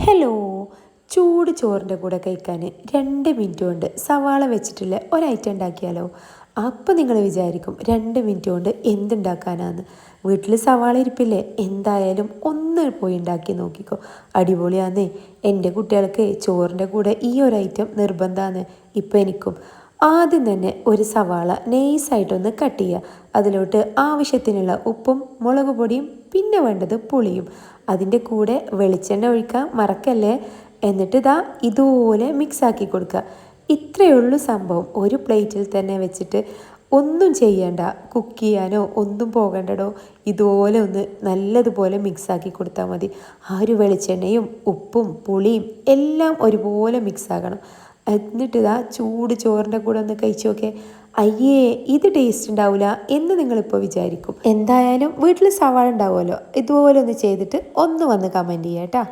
Hello, ചൂട് ചോറിൻ്റെ കൂടെ കഴിക്കാൻ 2 മിനിറ്റ് കൊണ്ട് സവാള വെച്ചിട്ടുള്ള ഒരു ഐറ്റം ഉണ്ടാക്കിയാലോ? അപ്പോൾ നിങ്ങൾ വിചാരിക്കും 2 മിനിറ്റ് കൊണ്ട് എന്തുണ്ടാക്കാനാന്ന്. വീട്ടിൽ സവാള ഇരിപ്പില്ലേ, എന്തായാലും ഒന്ന് പോയി ഉണ്ടാക്കി നോക്കിക്കോ, അടിപൊളിയാന്നേ. എൻ്റെ കുട്ടികൾക്ക് ചോറിൻ്റെ കൂടെ ഈ ഒരു ഐറ്റം നിർബന്ധമാണ്. ഇപ്പം എനിക്കും. ആദ്യം തന്നെ ഒരു സവാള നൈസായിട്ടൊന്ന് കട്ട് ചെയ്യുക. അതിലോട്ട് ആവശ്യത്തിനുള്ള ഉപ്പും മുളക് പൊടിയും പിന്നെ വേണ്ടത് പുളിയും. അതിൻ്റെ കൂടെ വെളിച്ചെണ്ണ ഒഴിക്കാൻ മറക്കല്ലേ. എന്നിട്ട് ഇതുപോലെ മിക്സാക്കി കൊടുക്കുക. ഇത്രയേ ഉള്ളൂ സംഭവം. ഒരു പ്ലേറ്റിൽ തന്നെ വെച്ചിട്ട് ഒന്നും ചെയ്യണ്ട, കുക്ക് ചെയ്യാനോ ഒന്നും പോകണ്ടടോ. ഇതുപോലെ ഒന്ന് നല്ലതുപോലെ മിക്സാക്കി കൊടുത്താൽ മതി. ആ ഒരു വെളിച്ചെണ്ണയും ഉപ്പും പുളിയും എല്ലാം ഒരുപോലെ മിക്സാകണം. എന്നിട്ട് ചൂട് ചോറിൻ്റെ കൂടെ ഒന്ന് കഴിച്ചു നോക്കേ. അയ്യേ, ഇത് ടേസ്റ്റ് ഉണ്ടാവില്ല എന്ന് നിങ്ങളിപ്പോൾ വിചാരിക്കും. എന്തായാലും വീട്ടിൽ സവാള ഉണ്ടാവുമല്ലോ, ഇതുപോലെ ഒന്ന് ചെയ്തിട്ട് ഒന്ന് വന്ന് കമൻറ്റ് ചെയ്യാം കേട്ടോ.